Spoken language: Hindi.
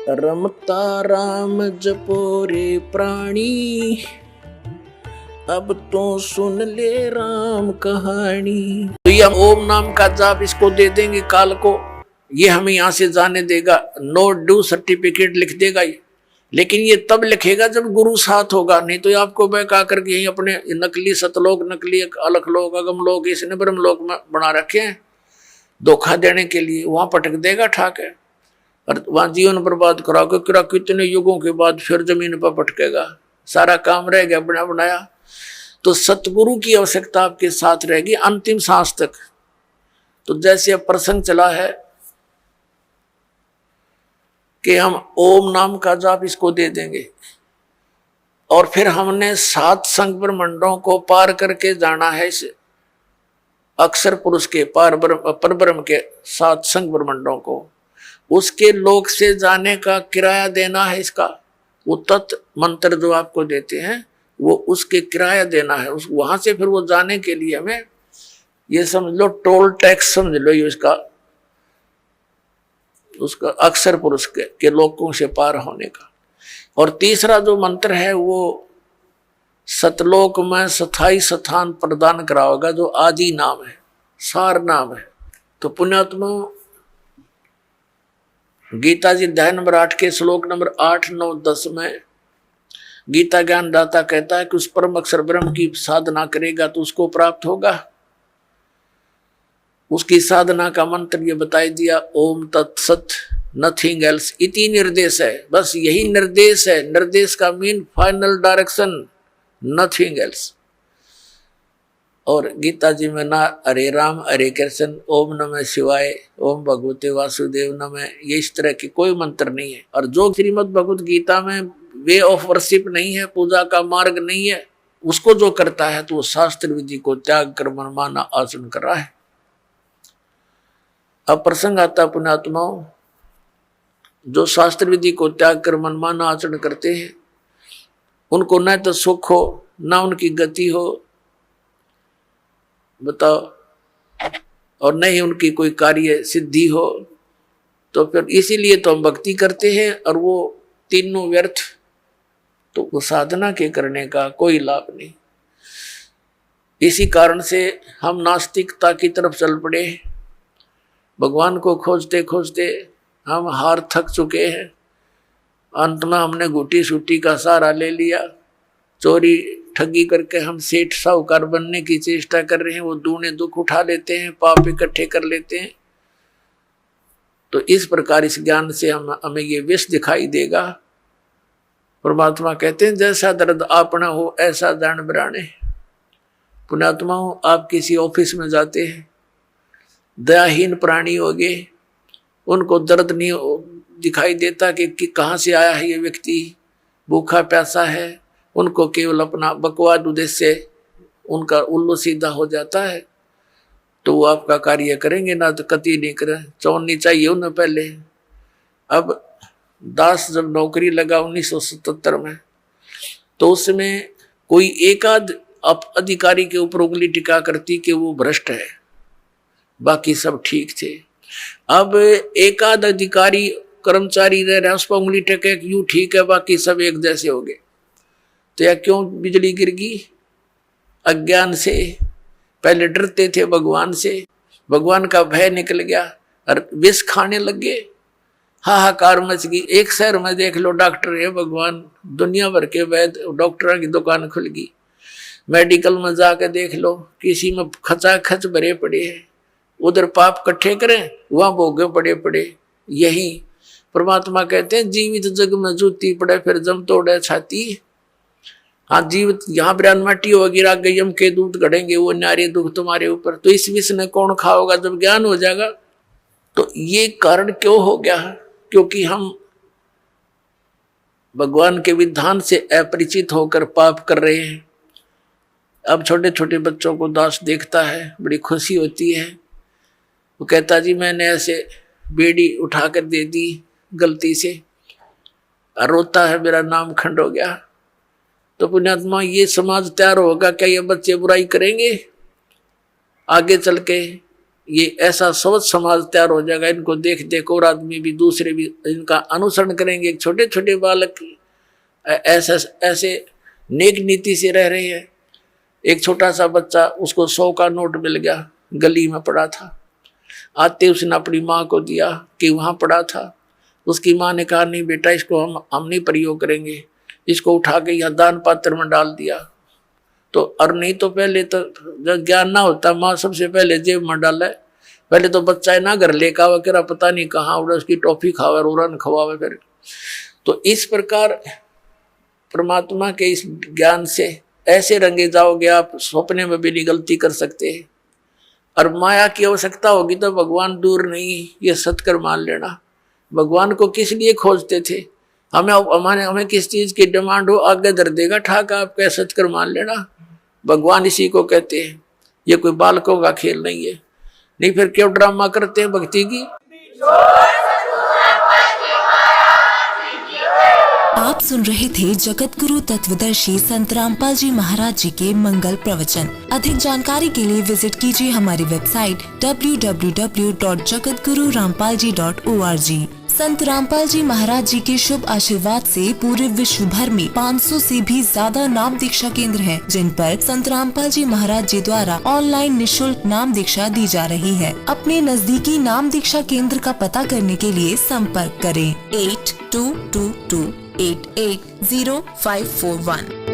रमता राम जपो रे प्राणी, अब तो सुन ले राम कहानी। तो ये हम ओम नाम का जाप इसको दे देंगे काल को, ये हमें यहाँ से जाने देगा, नो ड्यू सर्टिफिकेट लिख देगा ये। लेकिन ये तब लिखेगा जब गुरु साथ होगा, नहीं तो आपको बहका करके यही अपने नकली सतलोक, नकली अलख लोक, अगम लोक, इसने ब्रह्म लोक में बना रखे हैं धोखा देने के लिए। वहां पटक देगा ठाके और वहां जीवन बर्बाद करा के कितने युगों के बाद फिर जमीन पर पटकेगा, सारा काम रह गया बना बनाया। तो सतगुरु की आवश्यकता आपके साथ रहेगी अंतिम सांस तक। तो जैसे अब प्रसंग चला है कि हम ओम नाम का जाप इसको दे देंगे और फिर हमने 7 संग ब्रह्मंडों को पार करके जाना है इस अक्षर पुरुष के परब्रह्म के 7 संग ब्रह्मंडों को, उसके लोक से जाने का किराया देना है इसका। वो तत् मंत्र जो आपको देते हैं वो उसके किराया देना है, उस वहां से फिर वो जाने के लिए हमें ये समझ लो टोल टैक्स समझ लो ये उसका अक्षर पुरुष के लोकों से पार होने का। और तीसरा जो मंत्र है वो सतलोक में स्थायी स्थान प्रदान कराओगा, जो आदि नाम है, सार नाम है। तो पुण्यात्मा गीता जी अध्याय नंबर 8 के श्लोक नंबर 8, 9, 10 में गीता ज्ञान दाता कहता है कि उस परम अक्षर ब्रह्म की साधना करेगा तो उसको प्राप्त होगा। उसकी साधना का मंत्र ये बताई दिया, ओम तत्सत नथिंग एल्स इति निर्देश है, बस यही निर्देश है। निर्देश का mean final direction, nothing else. और गीता जी में ना हरे राम हरे कृष्ण, ओम नमः शिवाय, ओम भगवते वासुदेव नमः, ये इस तरह की कोई मंत्र नहीं है। और जो श्रीमद् भगवत गीता में वे ऑफ वर्शिप नहीं है, पूजा का मार्ग नहीं है, उसको जो करता है तो वो शास्त्र विधि को त्याग कर मनमाना आचरण कर रहा है। अब प्रसंग आता पुण्यात्माओं, जो शास्त्र विधि को त्याग कर मनमाना आचरण करते हैं उनको न तो सुख हो ना उनकी गति हो, बताओ, और न ही उनकी कोई कार्य सिद्धि हो। तो फिर इसीलिए तो हम भक्ति करते हैं और वो तीनों व्यर्थ, तो वो साधना के करने का कोई लाभ नहीं। इसी कारण से हम नास्तिकता की तरफ चल पड़े, भगवान को खोजते खोजते हम हार थक चुके हैं। अंत में हमने घुटी सूटी का सहारा ले लिया, चोरी ठगी करके हम सेठ साहूकार बनने की चेष्टा कर रहे हैं, वो दूने दुख उठा लेते हैं, पाप इकट्ठे कर लेते हैं। तो इस प्रकार इस ज्ञान से हमें ये विष दिखाई देगा। परमात्मा कहते हैं जैसा दर्द आपना हो ऐसा दंड बराने। पुण्यात्मा हो, आप किसी ऑफिस में जाते हैं, दयाहीन प्राणी हो गए, उनको दर्द नहीं दिखाई देता कि कहाँ से आया है ये व्यक्ति, भूखा प्यासा है, उनको केवल अपना बकवाद उद्देश्य से उनका उल्लू सीधा हो जाता है, तो वो आपका कार्य करेंगे ना, तो कति नहीं करें, चौनी चाहिए उन्हें पहले। अब दास जब नौकरी लगा 1977 में, तो उसमें कोई एक आध अधिकारी के ऊपर उंगली टिका करती कि वो भ्रष्ट है, बाकी सब ठीक थे। अब एक आध अधिकारी कर्मचारी रह रहा है, उस पर उंगली टेके यूं ठीक है, बाकी सब एक जैसे हो गए। तो यह क्यों बिजली गिर गई? अज्ञान से। पहले डरते थे भगवान से, भगवान का भय निकल गया और विष खाने लग गए, हाहाकार मच गई। एक शहर में देख लो डॉक्टर है भगवान, दुनिया भर के वैद्य डॉक्टरों की दुकान खुल गई। मेडिकल में जाकर देख लो, किसी में खचाखच भरे पड़े हैं, उधर पाप इकट्ठे करें वहां भोगे पड़े पड़े। यही परमात्मा कहते हैं जीवित जग में जूती पड़े फिर जम तोड़े छाती। हाँ, जीवित यहाँ ब्रान माटी होगी, राग गयम के दूध गढ़ेंगे वो न्यारे दुख तुम्हारे ऊपर। तो इस विष ने कौन खाओगा जब ज्ञान हो जाएगा? तो ये कारण क्यों हो गया? क्योंकि हम भगवान के विधान से अपरिचित होकर पाप कर रहे हैं। अब छोटे छोटे बच्चों को दास देखता है, बड़ी खुशी होती है, वो कहता जी मैंने ऐसे बेड़ी उठाकर दे दी गलती से, रोता है मेरा नाम खंड हो गया। तो पुण्यात्मा, ये समाज तैयार होगा क्या? ये बच्चे बुराई करेंगे आगे चल के? ये ऐसा सोच समाज तैयार हो जाएगा, इनको देख देख और आदमी भी, दूसरे भी इनका अनुसरण करेंगे। छोटे छोटे बालक ऐसे नेक नीति से रह रहे हैं। एक छोटा सा बच्चा, उसको 100 का नोट मिल गया, गली में पड़ा था, आते उसने अपनी माँ को दिया कि वहाँ पड़ा था। उसकी माँ ने कहा नहीं बेटा, इसको हम नहीं प्रयोग करेंगे, इसको उठा के यहाँ दान पात्र में डाल दिया। तो और नहीं तो पहले तो जब ज्ञान ना होता, माँ सबसे पहले जेब में डाले। पहले तो बच्चा ना घर लेकर आवा, कह पता नहीं कहाँ उड़ा, उसकी टॉफी खावे, रोरन खवावे फिर। तो इस प्रकार परमात्मा के इस ज्ञान से ऐसे रंगे जाओगे आप, सपने में भी नहीं गलती कर सकते। और माया की आवश्यकता होगी तो भगवान दूर नहीं, ये सत्कर मान लेना। भगवान को किस लिए खोजते थे? हमें किस चीज की डिमांड हो, आगे धर देगा ठाका, आप कह सत्कर मान लेना। भगवान इसी को कहते हैं। ये कोई बालकों का खेल नहीं है। नहीं फिर क्यों ड्रामा करते हैं भक्ति की? आप सुन रहे थे जगत गुरु तत्वदर्शी संत रामपाल जी महाराज जी के मंगल प्रवचन। अधिक जानकारी के लिए विजिट कीजिए हमारी वेबसाइट www.jagatgururampalji.org। संत रामपाल जी महाराज जी के शुभ आशीर्वाद से पूरे विश्व भर में 500 से भी ज्यादा नाम दीक्षा केंद्र हैं, जिन पर संत रामपाल जी महाराज जी द्वारा ऑनलाइन निशुल्क नाम दीक्षा दी जा रही है। अपने नजदीकी नाम दीक्षा केंद्र का पता करने के लिए संपर्क करें 8222880541।